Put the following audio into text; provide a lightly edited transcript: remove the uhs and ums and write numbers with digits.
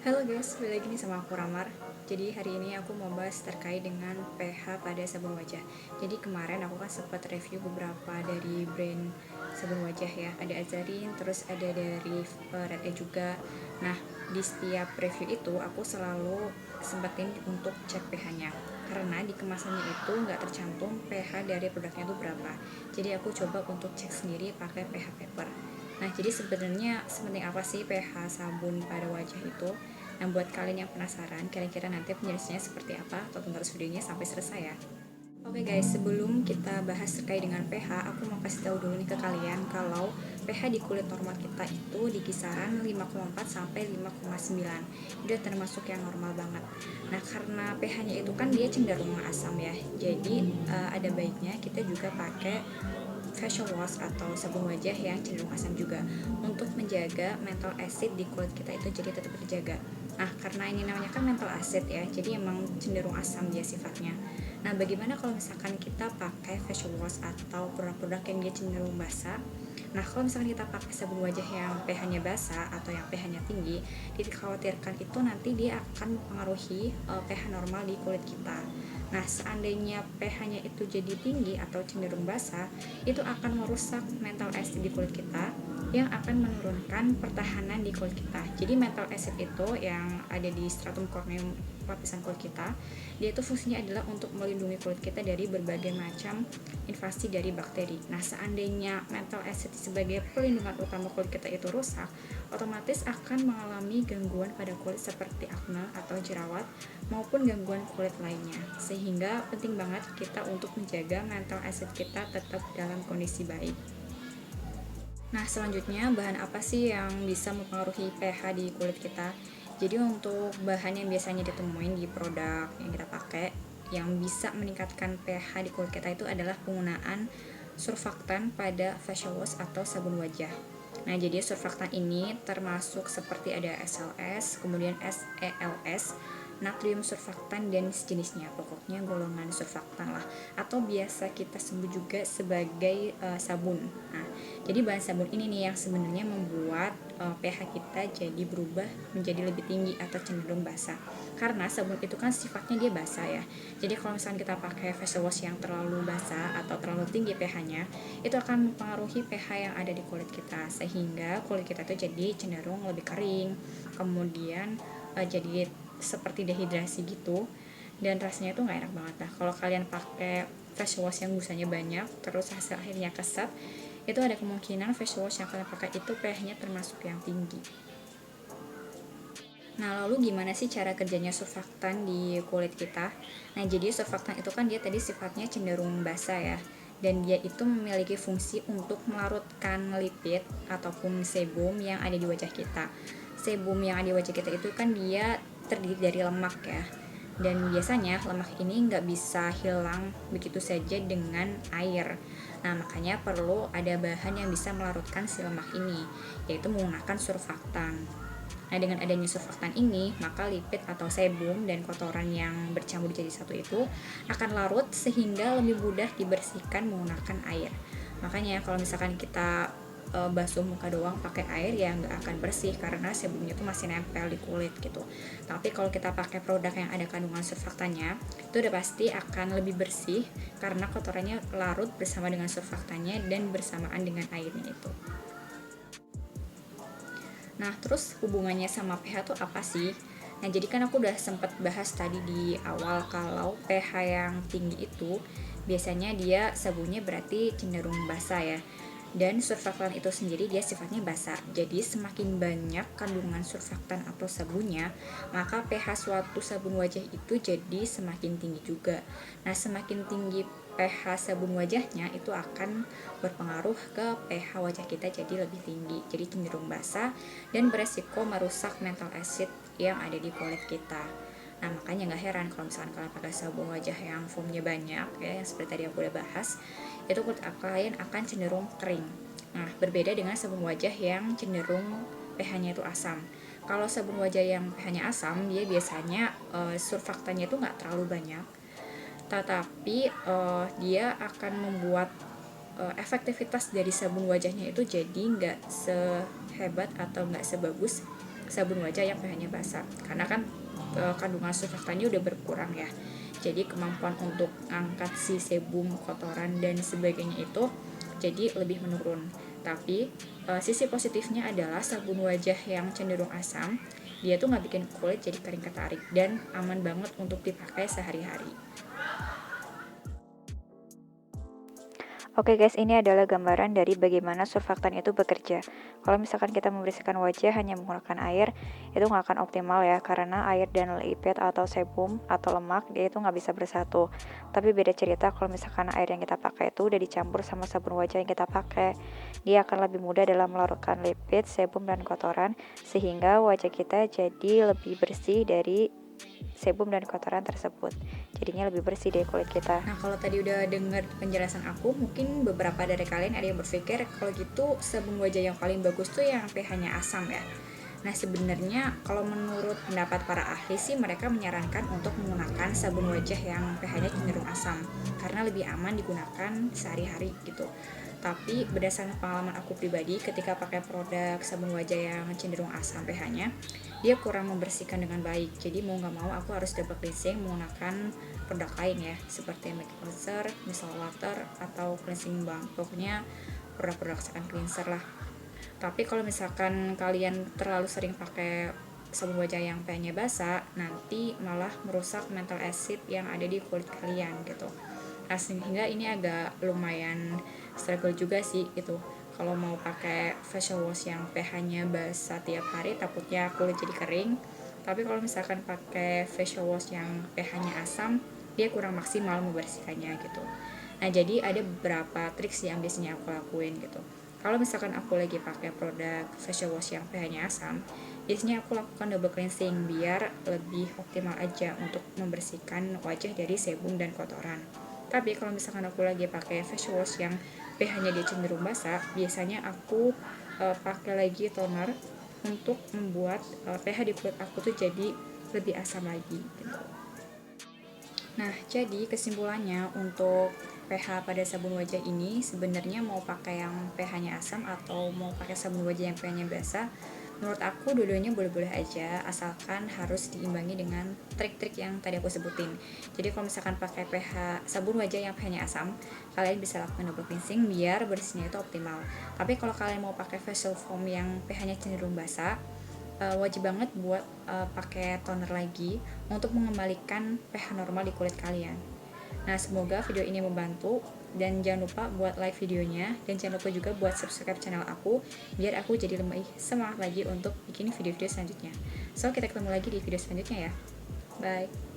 Halo guys, balik lagi nih sama aku Ramar. Jadi hari ini aku mau bahas terkait dengan pH pada sabun wajah. Jadi kemarin aku kan sempat review beberapa dari brand sabun wajah ya. Ada Azarin, terus ada dari Red Eye juga. Nah, di setiap review itu aku selalu sempetin untuk cek pH-nya. Karena di kemasannya itu nggak tercantum pH dari produknya itu berapa. Jadi aku coba untuk cek sendiri pakai pH paper. Nah, jadi sebenarnya sepenting apa sih pH sabun pada wajah itu? Nah, buat kalian yang penasaran, kira-kira nanti penjelasannya seperti apa, tonton terus videonya sampai selesai ya. Oke guys, sebelum kita bahas terkait dengan pH, aku mau kasih tahu dulu nih ke kalian kalau pH di kulit normal kita itu di kisaran 5,4 sampai 5,9. Udah termasuk yang normal banget. Nah, karena pH-nya itu kan dia cenderung asam ya. Jadi ada baiknya kita juga pakai facial wash atau sabun wajah yang cenderung asam juga untuk menjaga mental acid di kulit kita itu jadi tetap terjaga. Nah, karena ini namanya kan mental acid ya, jadi emang cenderung asam dia sifatnya. Nah, bagaimana kalau misalkan kita pakai facial wash atau produk-produk yang dia cenderung basah? Nah, kalau misalkan kita pakai sabun wajah yang pH-nya basah atau yang pH-nya tinggi, dikhawatirkan itu nanti dia akan mempengaruhi pH normal di kulit kita. Nah, seandainya pH-nya itu jadi tinggi atau cenderung basah, itu akan merusak mental acid di kulit kita yang akan menurunkan pertahanan di kulit kita. Jadi mental acid itu yang ada di stratum corneum lapisan kulit kita, dia itu fungsinya adalah untuk melindungi kulit kita dari berbagai macam invasi dari bakteri. Nah, seandainya mental acid sebagai pelindungan utama kulit kita itu rusak, otomatis akan mengalami gangguan pada kulit seperti akne atau jerawat maupun gangguan kulit lainnya. Sehingga penting banget kita untuk menjaga mental acid kita tetap dalam kondisi baik. Nah, selanjutnya bahan apa sih yang bisa mempengaruhi pH di kulit kita? Jadi untuk bahan yang biasanya ditemuin di produk yang kita pakai yang bisa meningkatkan pH di kulit kita itu adalah penggunaan surfaktan pada facial wash atau sabun wajah. Nah, jadi surfaktan ini termasuk seperti ada SLS, kemudian SELS, natrium surfaktan dan sejenisnya, pokoknya golongan surfaktan lah, atau biasa kita sebut juga sebagai sabun. Nah, jadi bahan sabun ini nih yang sebenarnya membuat pH kita jadi berubah menjadi lebih tinggi atau cenderung basah. Karena sabun itu kan sifatnya dia basah ya. Jadi kalau misalnya kita pakai face wash yang terlalu basah atau terlalu tinggi pH-nya, itu akan mempengaruhi pH yang ada di kulit kita sehingga kulit kita itu jadi cenderung lebih kering. Kemudian jadi seperti dehidrasi gitu dan rasanya tuh nggak enak banget. Nah, kalau kalian pakai face wash yang busanya banyak terus hasil akhirnya kesat, itu ada kemungkinan face wash yang kalian pakai itu pH-nya termasuk yang tinggi. Nah, lalu gimana sih cara kerjanya surfaktan di kulit kita? Nah, jadi surfaktan itu kan dia tadi sifatnya cenderung basah ya, dan dia itu memiliki fungsi untuk melarutkan lipid ataupun sebum yang ada di wajah kita. Sebum yang ada di wajah kita itu kan dia terdiri dari lemak ya, dan biasanya lemak ini nggak bisa hilang begitu saja dengan air. Nah, makanya perlu ada bahan yang bisa melarutkan si lemak ini, yaitu menggunakan surfaktan. Nah, dengan adanya surfaktan ini, maka lipid atau sebum dan kotoran yang bercampur jadi satu itu akan larut sehingga lebih mudah dibersihkan menggunakan air. Makanya kalau misalkan kita basuh muka doang pakai air ya nggak akan bersih karena sebumnya itu masih nempel di kulit gitu. Tapi kalau kita pakai produk yang ada kandungan surfaktannya, itu udah pasti akan lebih bersih karena kotorannya larut bersama dengan surfaktannya dan bersamaan dengan airnya itu. Nah, terus hubungannya sama pH tuh apa sih? Nah, jadi kan aku udah sempet bahas tadi di awal kalau pH yang tinggi itu biasanya dia sabunnya berarti cenderung basah ya. Dan surfaktan itu sendiri dia sifatnya basah. Jadi semakin banyak kandungan surfaktan atau sabunnya, maka pH suatu sabun wajah itu jadi semakin tinggi juga. Nah, semakin tinggi pH sabun wajahnya itu akan berpengaruh ke pH wajah kita jadi lebih tinggi, jadi cenderung basah dan beresiko merusak mental acid yang ada di kulit kita. Nah, makanya nggak heran kalau misalkan kalian pakai sabun wajah yang foamnya banyak ya, yang seperti tadi aku udah bahas, itu kulit kalian akan cenderung kering. Nah, berbeda dengan sabun wajah yang cenderung pH-nya itu asam. Kalau sabun wajah yang pH-nya asam, dia biasanya surfaktannya itu nggak terlalu banyak, tetapi dia akan membuat efektivitas dari sabun wajahnya itu jadi nggak sehebat atau nggak sebagus sabun wajah yang pH-nya basa, karena kan kandungan surfaktannya udah berkurang ya. Jadi kemampuan untuk angkat si sebum, kotoran dan sebagainya itu jadi lebih menurun. Tapi sisi positifnya adalah sabun wajah yang cenderung asam, dia tuh nggak bikin kulit jadi kering ketarik dan aman banget untuk dipakai sehari-hari. Oke guys, ini adalah gambaran dari bagaimana surfaktan itu bekerja. Kalau misalkan kita membersihkan wajah hanya menggunakan air, itu nggak akan optimal ya, karena air dan lipid atau sebum atau lemak, dia itu nggak bisa bersatu. Tapi beda cerita kalau misalkan air yang kita pakai itu udah dicampur sama sabun wajah yang kita pakai. Dia akan lebih mudah dalam melarutkan lipid, sebum, dan kotoran, sehingga wajah kita jadi lebih bersih dari sebum dan kotoran tersebut. Jadinya lebih bersih dari kulit kita. Nah, kalau tadi udah dengar penjelasan aku, mungkin beberapa dari kalian ada yang berpikir kalau gitu sabun wajah yang paling bagus tuh yang pH-nya asam ya. Nah, sebenarnya kalau menurut pendapat para ahli sih mereka menyarankan untuk menggunakan sabun wajah yang pH-nya cenderung asam karena lebih aman digunakan sehari-hari gitu. Tapi berdasarkan pengalaman aku pribadi, ketika pakai produk sabun wajah yang cenderung asam pH-nya, dia kurang membersihkan dengan baik. Jadi mau nggak mau aku harus double cleansing menggunakan produk lain ya, seperti make cleanser, micellar water, atau cleansing balm. Pokoknya produk-produk second cleanser lah. Tapi kalau misalkan kalian terlalu sering pakai sabun wajah yang pH-nya basa, nanti malah merusak mental acid yang ada di kulit kalian gitu. Nah, sehingga ini agak lumayan struggle juga sih gitu. Kalau mau pakai facial wash yang pH-nya basa tiap hari, takutnya kulit jadi kering. Tapi kalau misalkan pakai facial wash yang pH-nya asam, dia kurang maksimal membersihkannya gitu. Nah, jadi ada beberapa triks yang biasanya aku lakuin gitu. Kalau misalkan aku lagi pakai produk facial wash yang pH-nya asam, biasanya aku lakukan double cleansing biar lebih optimal aja untuk membersihkan wajah dari sebum dan kotoran. Tapi kalau misalkan aku lagi pakai face wash yang pH-nya dia cenderung basah, biasanya aku pakai lagi toner untuk membuat pH di kulit aku tuh jadi lebih asam lagi gitu. Nah, jadi kesimpulannya untuk pH pada sabun wajah ini sebenarnya mau pakai yang pH-nya asam atau mau pakai sabun wajah yang pH-nya basah, menurut aku dua-duanya boleh-boleh aja, asalkan harus diimbangi dengan trik-trik yang tadi aku sebutin. Jadi kalau misalkan pakai pH sabun wajah yang pH-nya asam, kalian bisa lakukan double cleansing biar bersihnya itu optimal. Tapi kalau kalian mau pakai facial foam yang pH-nya cenderung basah, wajib banget buat pakai toner lagi untuk mengembalikan pH normal di kulit kalian. Nah, semoga video ini membantu dan jangan lupa buat like videonya dan jangan lupa juga buat subscribe channel aku biar aku jadi lebih semangat lagi untuk bikin video-video selanjutnya. So, kita ketemu lagi di video selanjutnya ya. Bye.